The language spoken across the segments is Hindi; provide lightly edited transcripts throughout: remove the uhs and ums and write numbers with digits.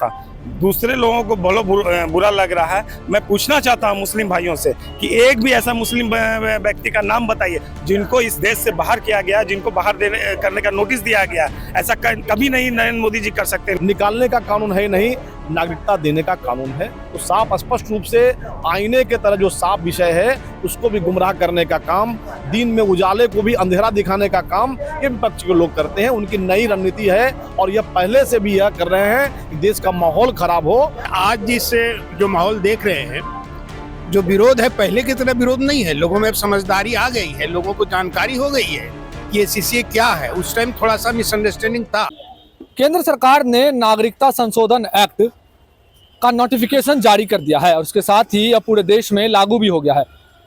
था। दूसरे लोगों को बहुत बुरा लग रहा है। मैं पूछना चाहता हूं मुस्लिम भाइयों से कि एक भी ऐसा मुस्लिम व्यक्ति का नाम बताइए जिनको इस देश से बाहर किया गया, जिनको बाहर करने का नोटिस दिया गया। ऐसा कभी नहीं नरेंद्र मोदी जी कर सकते। निकालने का कानून है नहीं, नागरिकता देने का कानून है। तो साफ स्पष्ट रूप से आईने के तरह जो साफ विषय है उसको भी गुमराह करने का काम, दिन में उजाले को भी अंधेरा दिखाने का काम ये विपक्ष के लोग करते हैं। उनकी नई रणनीति है और यह पहले से भी यह कर रहे हैं कि देश का माहौल खराब हो। आज जिस जो माहौल देख रहे हैं, जो विरोध है पहले की तरह विरोध नहीं है। लोगों में अब समझदारी आ गई है, लोगों को जानकारी हो गई है कि ये सीसीए क्या है। उस टाइम थोड़ा सा मिसअंडरस्टैंडिंग था। केंद्र सरकार ने नागरिकता संशोधन एक्ट का नोटिफिकेशन जारी कर दिया है और उसके साथ ही अब पूरे देश में लागू भी हो गया है।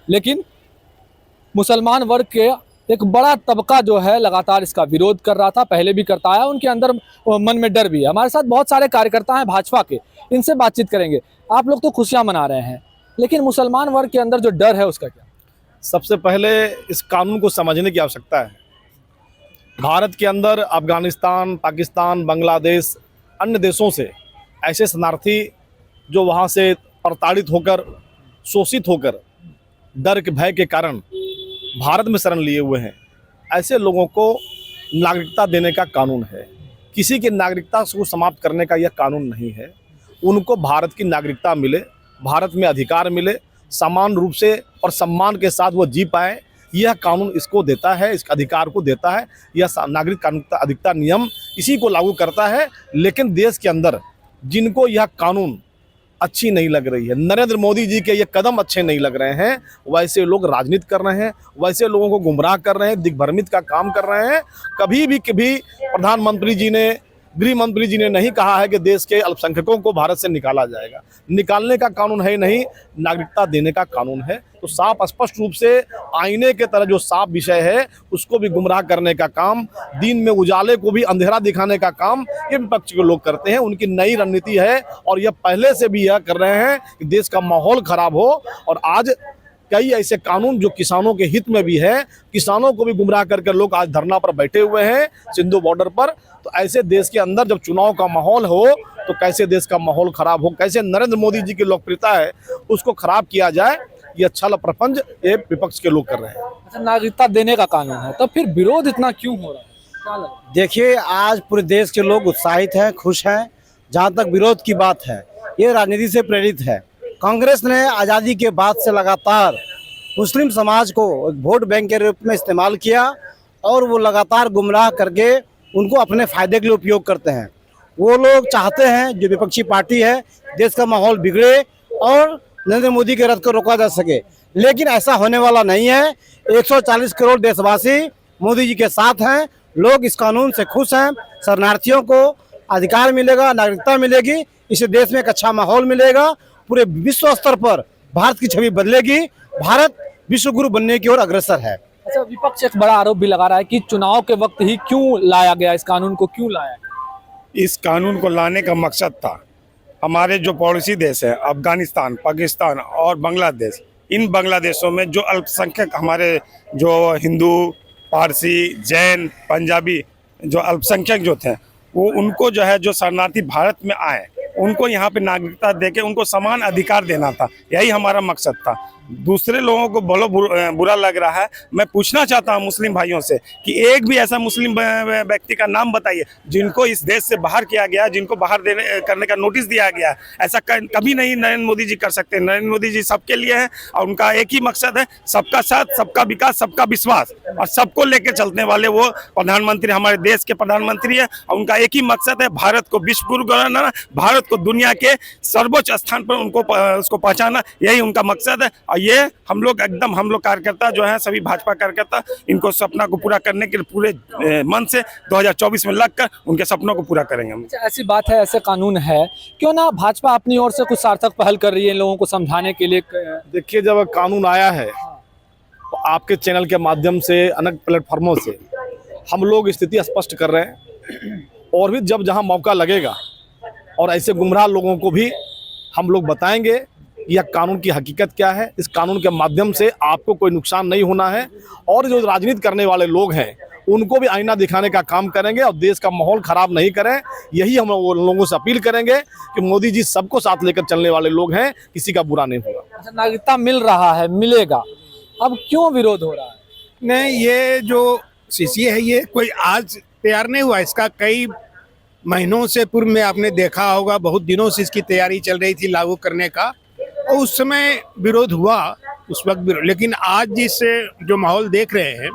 लेकिन मुसलमान वर्ग के एक बड़ा तबका जो है लगातार इसका विरोध कर रहा था, पहले भी करता है। उनके अंदर मन में डर भी है। हमारे साथ बहुत सारे कार्यकर्ता हैं भाजपा के, इनसे बातचीत करेंगे। आप लोग तो खुशियां मना रहे हैं, लेकिन मुसलमान वर्ग के अंदर जो डर है उसका क्या? सबसे पहले इस कानून को समझने की आवश्यकता है। भारत के अंदर अफगानिस्तान, पाकिस्तान, बांग्लादेश, अन्य देशों से ऐसे शरणार्थी जो वहाँ से प्रताड़ित होकर, शोषित होकर, डर के भय के कारण भारत में शरण लिए हुए हैं, ऐसे लोगों को नागरिकता देने का कानून है। किसी की नागरिकता को समाप्त करने का यह कानून नहीं है। उनको भारत की नागरिकता मिले, भारत में अधिकार मिले, समान रूप से और सम्मान के साथ वो जी पाए, यह कानून इसको देता है, इस अधिकार को देता है। यह नागरिक कानून अधिकार नियम इसी को लागू करता है। लेकिन देश के अंदर जिनको यह कानून अच्छी नहीं लग रही है, नरेंद्र मोदी जी के ये कदम अच्छे नहीं लग रहे हैं, वैसे लोग राजनीति कर रहे हैं, वैसे लोगों को गुमराह कर रहे हैं, दिग्भ्रमित का काम कर रहे हैं। कभी प्रधानमंत्री जी ने, गृह मंत्री जी ने नहीं कहा है कि देश के अल्पसंख्यकों को भारत से निकाला जाएगा। निकालने का कानून है नहीं, नागरिकता देने का कानून है। तो साफ स्पष्ट रूप से आईने के तरह जो साफ विषय है उसको भी गुमराह करने का काम, दिन में उजाले को भी अंधेरा दिखाने का काम ये विपक्ष के लोग करते हैं। उनकी नई रणनीति है और यह पहले से भी यह कर रहे हैं कि देश का माहौल खराब हो। और आज कई ऐसे कानून जो किसानों के हित में भी है, किसानों को भी गुमराह करके लोग आज धरना पर बैठे हुए हैं सिंधु बॉर्डर पर। तो ऐसे देश के अंदर जब चुनाव का माहौल हो तो कैसे देश का माहौल खराब हो, कैसे नरेंद्र मोदी जी की लोकप्रियता है उसको खराब किया जाए, ये अच्छा प्रपंच ये विपक्ष के लोग कर रहे हैं। अच्छा, नागरिकता देने का कानून है, तो फिर विरोध इतना क्यों हो रहा है? क्या लगता है? देखिए, आज पूरे देश के लोग उत्साहित हैं, खुश हैं। जहाँ तक विरोध की बात है, ये राजनीति से प्रेरित है। कांग्रेस ने आज़ादी के बाद से लगातार मुस्लिम समाज को एक वोट बैंक के रूप में इस्तेमाल किया और वो लगातार गुमराह करके उनको अपने फायदे के लिए उपयोग करते हैं। वो लोग चाहते हैं जो विपक्षी पार्टी है, देश का माहौल बिगड़े और नरेंद्र मोदी के रथ को रोका जा सके, लेकिन ऐसा होने वाला नहीं है। 140 करोड़ देशवासी मोदी जी के साथ हैं। लोग इस कानून से खुश हैं। शरणार्थियों को अधिकार मिलेगा, नागरिकता मिलेगी, इससे देश में एक अच्छा माहौल मिलेगा। पूरे विश्व स्तर पर भारत की छवि बदलेगी। भारत विश्व गुरु बनने की ओर अग्रसर है। अच्छा, विपक्ष एक बड़ा आरोप भी लगा रहा है कि चुनाव के वक्त ही क्यों लाया गया, इस कानून को क्यों लाया गया? इस कानून को लाने का मकसद था हमारे जो पड़ोसी देश है अफगानिस्तान, पाकिस्तान और बांग्लादेश, इन बांग्लादेशों में जो अल्पसंख्यक हमारे जो हिंदू, पारसी, जैन, पंजाबी जो अल्पसंख्यक जो थे वो उनको जो है जो शरणार्थी भारत में आए उनको यहाँ पे नागरिकता देके उनको समान अधिकार देना था। यही हमारा मकसद था। दूसरे लोगों को बहुत बुरा लग रहा है। मैं पूछना चाहता हूं मुस्लिम भाइयों से कि एक भी ऐसा मुस्लिम व्यक्ति का नाम बताइए जिनको इस देश से बाहर किया गया, जिनको बाहर करने का नोटिस दिया गया। ऐसा कभी नहीं नरेंद्र मोदी जी कर सकते। नरेंद्र मोदी जी सबके लिए हैं और उनका एक ही मकसद है, सबका साथ, सबका विकास, सबका विश्वास, और सबको लेके चलने वाले वो प्रधानमंत्री, हमारे देश के प्रधानमंत्री है। और उनका एक ही मकसद है भारत को विश्व गुरु बनाना, भारत को दुनिया के सर्वोच्च स्थान पर उनको उसको पहुँचाना, यही उनका मकसद है। और ये हम लोग कार्यकर्ता जो है, सभी भाजपा कार्यकर्ता, इनको सपना को पूरा करने के लिए पूरे मन से 2024 में लगकर उनके सपनों को पूरा करेंगे हम। ऐसी बात है, ऐसे कानून है, क्यों ना भाजपा अपनी ओर से कुछ सार्थक पहल कर रही है लोगों को समझाने के लिए? देखिए, जब कानून आया है तो आपके चैनल के माध्यम से, अनेक प्लेटफॉर्मों से हम लोग स्थिति स्पष्ट कर रहे हैं और भी जब जहां मौका लगेगा और ऐसे गुमराह लोगों को भी हम लोग बताएंगे यह कानून की हकीकत क्या है। इस कानून के माध्यम से आपको कोई नुकसान नहीं होना है और जो राजनीति करने वाले लोग हैं उनको भी आईना दिखाने का काम करेंगे और देश का माहौल खराब नहीं करें। यही हम वो लोगों से अपील करेंगे कि मोदी जी सबको साथ लेकर चलने वाले लोग हैं, किसी का बुरा नहीं होगा। अच्छा, नागरिकता मिल रहा है, मिलेगा, अब क्यों विरोध हो रहा है? नहीं, ये जो सीसीए है ये कोई आज तैयार नहीं हुआ, इसका कई महीनों से पूर्व में आपने देखा होगा, बहुत दिनों से इसकी तैयारी चल रही थी लागू करने का, और उस समय विरोध हुआ, उस वक्त विरोध। लेकिन आज जिस जो माहौल देख रहे हैं,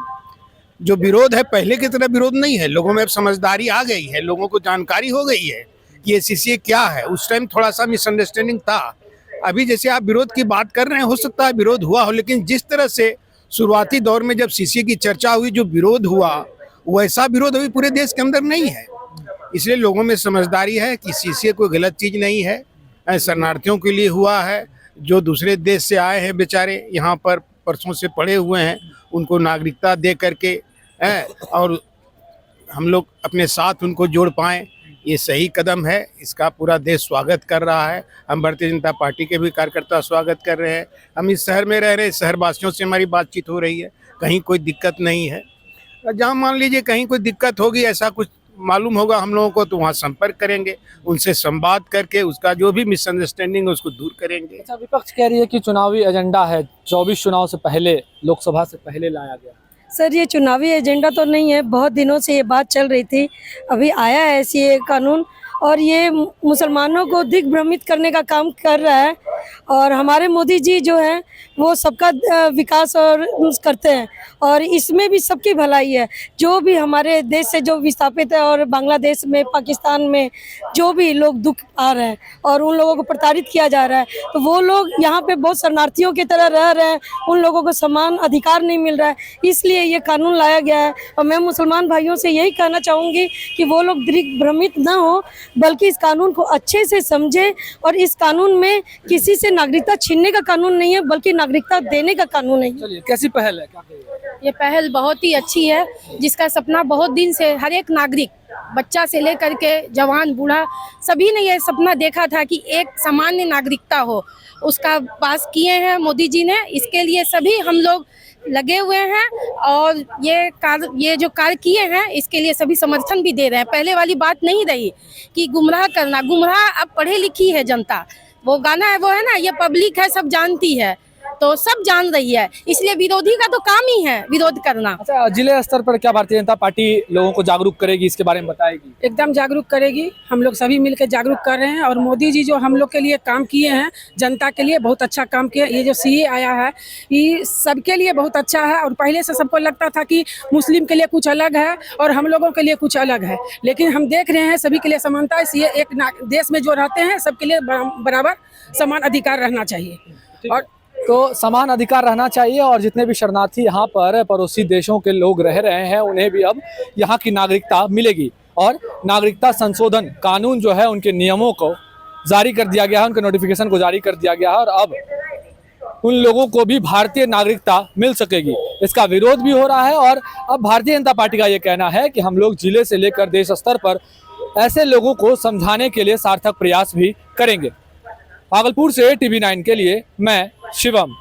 जो विरोध है पहले की तरह विरोध नहीं है, लोगों में अब समझदारी आ गई है, लोगों को जानकारी हो गई है कि ये सीसीए क्या है। उस टाइम थोड़ा सा मिसअंडरस्टैंडिंग था। अभी जैसे आप विरोध की बात कर रहे हैं, हो सकता है विरोध हुआ हो, लेकिन जिस तरह से शुरुआती दौर में जब सीसीए की चर्चा हुई, जो विरोध हुआ, वैसा विरोध अभी पूरे देश के अंदर नहीं है। इसलिए लोगों में समझदारी है कि सीसीए कोई गलत चीज़ नहीं है, शरणार्थियों के लिए हुआ है। जो दूसरे देश से आए हैं बेचारे, यहाँ पर परसों से पड़े हुए हैं, उनको नागरिकता दे करके और हम लोग अपने साथ उनको जोड़ पाएँ, ये सही कदम है। इसका पूरा देश स्वागत कर रहा है। हम भारतीय जनता पार्टी के भी कार्यकर्ता स्वागत कर रहे हैं। हम इस शहर में रह रहे शहरवासियों से हमारी बातचीत हो रही है, कहीं कोई दिक्कत नहीं है। जहाँ मान लीजिए कहीं कोई दिक्कत होगी, ऐसा कुछ मालूम होगा हम लोगों को, तो वहाँ संपर्क करेंगे, उनसे संवाद करके उसका जो भी मिसअंडरस्टैंडिंग है उसको दूर करेंगे। अच्छा, विपक्ष कह रही है कि चुनावी एजेंडा है, 24 चुनाव से पहले, लोकसभा से पहले लाया गया। सर, ये चुनावी एजेंडा तो नहीं है, बहुत दिनों से ये बात चल रही थी, अभी आया है ऐसी ये कानून, और ये मुसलमानों को दिग्भ्रमित करने का काम कर रहा है। और हमारे मोदी जी जो हैं वो सबका विकास और करते हैं, और इसमें भी सबकी भलाई है। जो भी हमारे देश से जो विस्थापित है और बांग्लादेश में, पाकिस्तान में जो भी लोग दुख पा रहे हैं और उन लोगों को प्रताड़ित किया जा रहा है, तो वो लोग यहाँ पे बहुत शरणार्थियों की तरह रह रहे हैं, उन लोगों को समान अधिकार नहीं मिल रहा है, इसलिए ये कानून लाया गया है। और मैं मुसलमान भाइयों से यही कहना चाहूँगी कि वो लोग दिग्भ्रमित ना हो, बल्कि इस कानून को अच्छे से समझे। और इस कानून में किसी से नागरिकता छीनने का कानून नहीं है, बल्कि नागरिकता देने का कानून है। चलिए, कैसी पहल है, क्या कहिए? ये पहल बहुत ही अच्छी है, जिसका सपना बहुत दिन से हर एक नागरिक, बच्चा से लेकर के जवान बूढ़ा, सभी ने ये सपना देखा था कि एक सामान्य नागरिकता हो। उसका पास किए हैं मोदी जी ने, इसके लिए सभी हम लोग लगे हुए हैं, और ये जो कार्य किए हैं इसके लिए सभी समर्थन भी दे रहे हैं। पहले वाली बात नहीं रही कि गुमराह करना, गुमराह अब पढ़े लिखी है जनता, वो गाना है वो है ना, ये पब्लिक है सब जानती है, तो सब जान रही है, इसलिए विरोधी का तो काम ही है विरोध करना। अच्छा, जिले स्तर पर क्या भारतीय जनता पार्टी लोगों को जागरूक करेगी, इसके बारे में बताएगी? एकदम जागरूक करेगी, हम लोग सभी मिलकर जागरूक कर रहे हैं। और मोदी जी जो हम लोग के लिए काम किए हैं, जनता के लिए बहुत अच्छा काम किया। ये जो सीए आया है ये सबके लिए बहुत अच्छा है, और पहले से सबको लगता था कि मुस्लिम के लिए कुछ अलग है और हम लोगों के लिए कुछ अलग है, लेकिन हम देख रहे हैं सभी के लिए समानता है। सीए एक देश में जो रहते हैं सबके लिए बराबर समान अधिकार रहना चाहिए। और तो समान अधिकार रहना चाहिए, और जितने भी शरणार्थी यहाँ पर पड़ोसी देशों के लोग रह रहे हैं उन्हें भी अब यहाँ की नागरिकता मिलेगी। और नागरिकता संशोधन कानून जो है उनके नियमों को जारी कर दिया गया है, उनके नोटिफिकेशन को जारी कर दिया गया है, और अब उन लोगों को भी भारतीय नागरिकता मिल सकेगी। इसका विरोध भी हो रहा है, और अब भारतीय जनता पार्टी का ये कहना है कि हम लोग जिले से लेकर देश स्तर पर ऐसे लोगों को समझाने के लिए सार्थक प्रयास भी करेंगे। भागलपुर से TV9 के लिए मैं शिवम।